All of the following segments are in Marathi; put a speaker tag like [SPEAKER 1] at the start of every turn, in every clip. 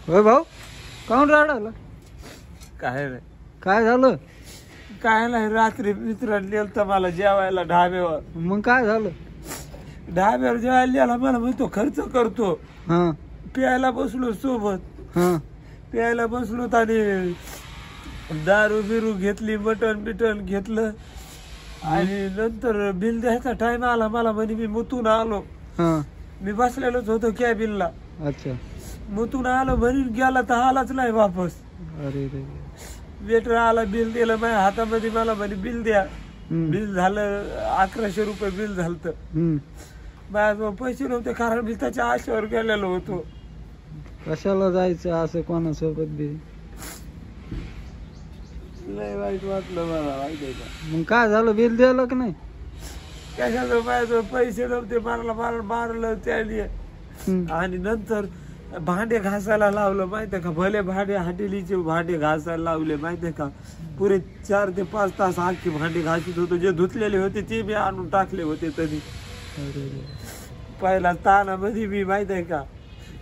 [SPEAKER 1] होय भाऊ, काऊन रडायला?
[SPEAKER 2] काय नाही,
[SPEAKER 1] काय झालं?
[SPEAKER 2] काय नाही. रात्री मित्रांनी नेलतं मला जेवायला ढाब्यावर.
[SPEAKER 1] मग काय झालं?
[SPEAKER 2] ढाब्यावर जेवायला गेला, मला म्हणतो खर्च करतो.
[SPEAKER 1] हा
[SPEAKER 2] प्यायला बसलो सोबत.
[SPEAKER 1] हा
[SPEAKER 2] प्यायला बसलो आणि दारू बिरू घेतली, मटण बिटण घेतलं आणि नंतर बिल द्यायचा टाइम आला. मला म्हणे मी मुतून आलो.
[SPEAKER 1] हा
[SPEAKER 2] मी बसलेलोच होतो कॅबिनला.
[SPEAKER 1] अच्छा.
[SPEAKER 2] मुतून आलो म्हणून गेला तर आलाच नाही वापस.
[SPEAKER 1] अरे रे.
[SPEAKER 2] वेटर आला, बिल दिलं माझ्या हातामध्ये. मला म्हणे बिल द्या. बिल झालं 1100 रुपये बिल झालं. माझ्याजवळ पैसे नव्हते कारण मी त्याच्या आशेवर गेलेलो होतो.
[SPEAKER 1] कशाला जायचं असं कोणासोबत बी?
[SPEAKER 2] लय वाईट वाटलं मला, माहिती आहे का?
[SPEAKER 1] मग काय झालं? बिल दिलं की नाही?
[SPEAKER 2] कशाचं, माझ्याजवळ पैसे नव्हते. मारलं त्याने. आणि नंतर भांडे घासायला लावलं, माहितीये का? भले भांडे, हॉटेलीचे भांडे घासायला लावले, माहितीये का? पुरे 4 ते 5 तास आखी भांडे घासीत होतो. जे धुतलेले होते ते मी आणून टाकले होते तरी. पहिला तानामध्ये मी, माहितीये का,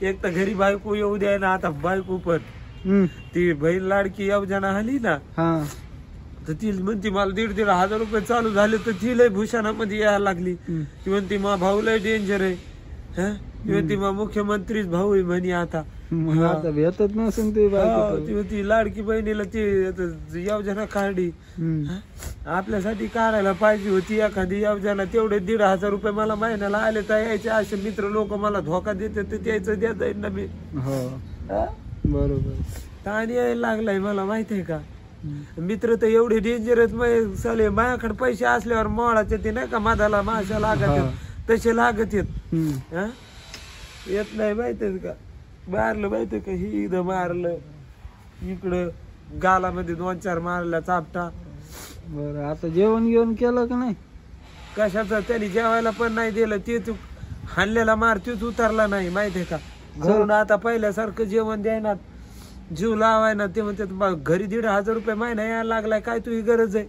[SPEAKER 2] एक तर घरी बायको येऊ द्याय ना. आता बायको पण ती बहीण लाडकी योजना आली ना, तर ती म्हणती मला 1,500 हजार रुपये चालू झाले. तर ती लय भूषणामध्ये यायला लागली. ती म्हणती मा भाऊ लय डेंजर आहे. ती म्हणती मा मुख्यमंत्रीच भाऊ आहे म्हणे आता.
[SPEAKER 1] आता भेटत नसून ती
[SPEAKER 2] ती म्हणती लाडकी बहिणीला ती योजना काढली. आपल्यासाठी काढायला पाहिजे होती एखादी योजना. तेवढे 1,500 रुपये मला महिन्याला आले तर यायचे. असे मित्र लोक मला धोका देते तर त्याचं द्या जाईल ना मी.
[SPEAKER 1] बरोबर.
[SPEAKER 2] ताण यायला लागलाय मला, माहितीये का? मित्र तर एवढे डेंजर आहेत. साले माझ्याकडे पैसे असल्यावर मोळाचे ते नाही का मादाला माशा लागत तसे लागत येत नाही, माहितीये का? मारलं, माहितीये का? ही इथं मारलं, इकडं गालामध्ये 2-4 मारल्या चापटा.
[SPEAKER 1] बरं, आता जेवण घेऊन केलं का नाही?
[SPEAKER 2] कशाचं? त्यांनी जेवायला पण नाही दिलं. ते तू हाणलेला मार तोच उतरला नाही, माहितीये का? घरून आता पहिल्यासारखं जेवण द्यायना, जीव लावाय ना. ते म्हणतात घरी 1,500 रुपये महिना यायला लागलाय, काय तुझी गरज आहे?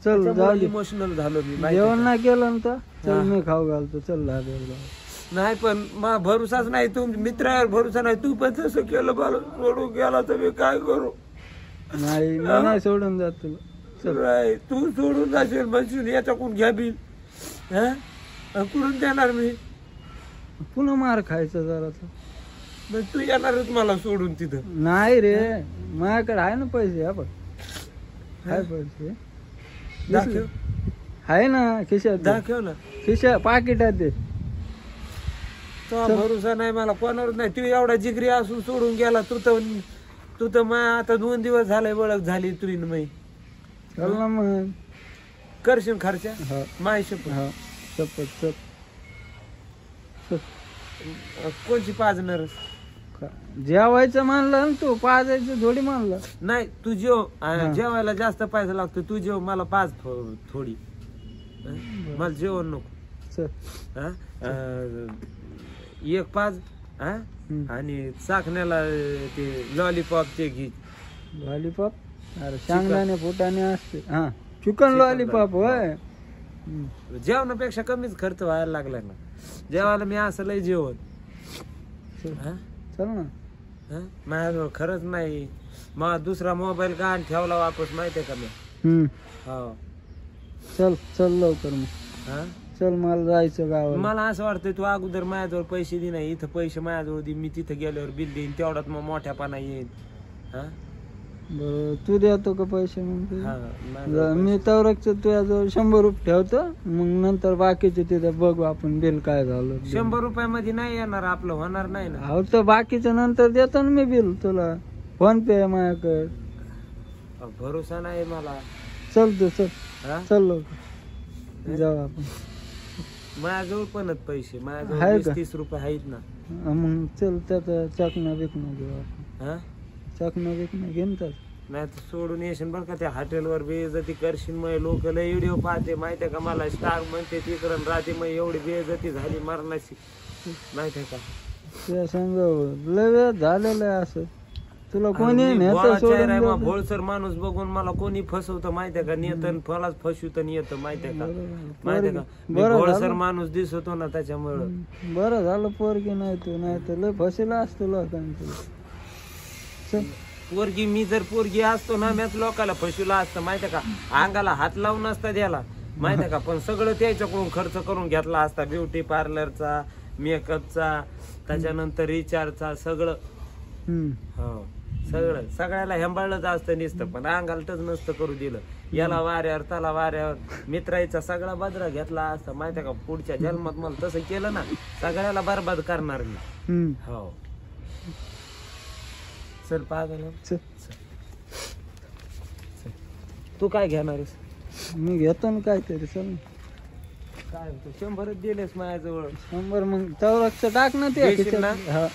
[SPEAKER 1] चल,
[SPEAKER 2] इमोशनल झालो मी.
[SPEAKER 1] जेवण नाही केलं तर चल मी खाऊ घालतो. चल
[SPEAKER 2] नाही, पण मा भरोसाच नाही. तू मित्रावर भरोसा नाही. तू पण तसं केलं, मला सोडून गेला तर मी काय करू?
[SPEAKER 1] नाही, नाही सोडून जात तुला.
[SPEAKER 2] चल, तू सोडून जाशील म्हणशील याच्याकडून घ्या बिल. कुठून देणार मी?
[SPEAKER 1] पुन्हा मार खायचा जरा.
[SPEAKER 2] तू येणारच मला सोडून तिथं?
[SPEAKER 1] नाही रे, माझ्याकडे आहे ना पैसे. आपण आहे पैसे,
[SPEAKER 2] दाखव.
[SPEAKER 1] आहे ना खिशात.
[SPEAKER 2] दाखव ना.
[SPEAKER 1] खिशा पाकिटात दे.
[SPEAKER 2] तो भरोसा नाही मला कोणावर नाही. तू एवढा जिगरी असून सोडून गेला. तू तर आता 2 दिवस झालाय ओळख झाली तुझी. मी
[SPEAKER 1] चल ना मग,
[SPEAKER 2] करशील खर्चा माय
[SPEAKER 1] शपथ.
[SPEAKER 2] कोणची पाजणार?
[SPEAKER 1] जेवायचं मानलं ना तू, पाजायचं थोडी मानलं.
[SPEAKER 2] नाही, तू जेव. जेवायला जास्त पैसा लागतो. तू जेव, मला पाज थोडी. मला जेवण नको. एक पाज. आणि चाकण्याला ते लॉलीपॉप ते घे.
[SPEAKER 1] लॉलीपॉप? अरे शेंगदाणे फुटाणे असते. चिकन लॉलीपॉप होय.
[SPEAKER 2] जेवणापेक्षा कमीच खर्च व्हायला लागलाय ना जेवायला. मी असं लय जेवण.
[SPEAKER 1] चल ना.
[SPEAKER 2] माझ्याजवळ खरंच नाही. मग दुसरा मोबाईल गाण ठेवला वापस, माहितीये का मी? हो.
[SPEAKER 1] चल लवकर मग. चल, मला जायचं गावाला.
[SPEAKER 2] मला असं वाटतंय तू अगोदर माझ्याजवळ पैसे दे. नाही, इथं पैसे माझ्याजवळ दे. मी तिथं गेल्यावर बिल देईन. तेवढ्यात मग मोठ्यापणा येईल.
[SPEAKER 1] बरं, तू देतो का पैसे? म्हणते मी तवरच तुझ्याजवळ 100 रुपये ठेवतो. मग नंतर बाकीचे तिथे बघू आपण बिल काय झालं.
[SPEAKER 2] 100 रुपयामध्ये नाही येणार, आपलं होणार नाही ना.
[SPEAKER 1] हो, तर बाकीचं नंतर देतो ना मी बिल तुला. फोन पे आहे माझ्याकडे.
[SPEAKER 2] भरोसा नाही मला.
[SPEAKER 1] चल तू, चल लवकर जाऊ आपण.
[SPEAKER 2] माझ्याजवळ पण पैसे, माझ्याजवळ 30 रुपये आहेत ना.
[SPEAKER 1] मग चल, त्याचा चकना बिकना घेऊ आपण. चकना बिकना घेऊन तर
[SPEAKER 2] नाही तर सोडून येशील बरं का. त्या हॉटेलवर बेइज्जती करशील. मग लोक लय व्हिडिओ पाहते, माहितीये का? मला स्टार म्हणते तिकडं राहते. मग एवढी बेइज्जती झाली मरणाची, माहितीये का?
[SPEAKER 1] त्या संग लय वेळ झालेलं आहे असं. तुला कोणी नेतं
[SPEAKER 2] भोळा
[SPEAKER 1] सोडून
[SPEAKER 2] चेहरा आहे,
[SPEAKER 1] देतं.
[SPEAKER 2] मग भोळसर माणूस बघून मला कोणी फसवतं माहितीये का, नेतन फलाच फसवतं येतं माहितीये का, माहितीये का, मी
[SPEAKER 1] बरं
[SPEAKER 2] भोळसर
[SPEAKER 1] झालं.
[SPEAKER 2] माणूस दिसतो ना त्याच्यामुळं.
[SPEAKER 1] बरं झालं पोरगी नाही तू, नाही तर लय फसेला असतो लोकांचं. चल.
[SPEAKER 2] पोरगी मी जर पोरगी असतो ना मॅच लोकाला फसवला असतं माहितीये का, अंगाला हात लावून असता द्याला माहितीये का, पण सगळं त्याच्याकडून खर्च करून घेतला असता, ब्युटी पार्लरचा, मेकअपचा, त्याच्यानंतर रिचार्जचा, सगळं. हो सगळं सगळ्याला हेंबाळलंच असतं नुसतं, पण अंगालटच नसतं करू दिलं. याला वाऱ्यावर त्याला वाऱ्यावर, मित्राचा सगळा बदला घेतला असता माहितीये का. पुढच्या जन्मात मला तसं केलं ना सगळ्याला बरबाद करणार मी. हो चल पागल. तू काय घेणार आहेस?
[SPEAKER 1] मी घेतो ना काहीतरी. चल
[SPEAKER 2] काय तू 100च दिलेस माझ्याजवळ.
[SPEAKER 1] 100 मग चौरक्षचं टाक ना ते
[SPEAKER 2] देशील ना?
[SPEAKER 1] खिशात. हा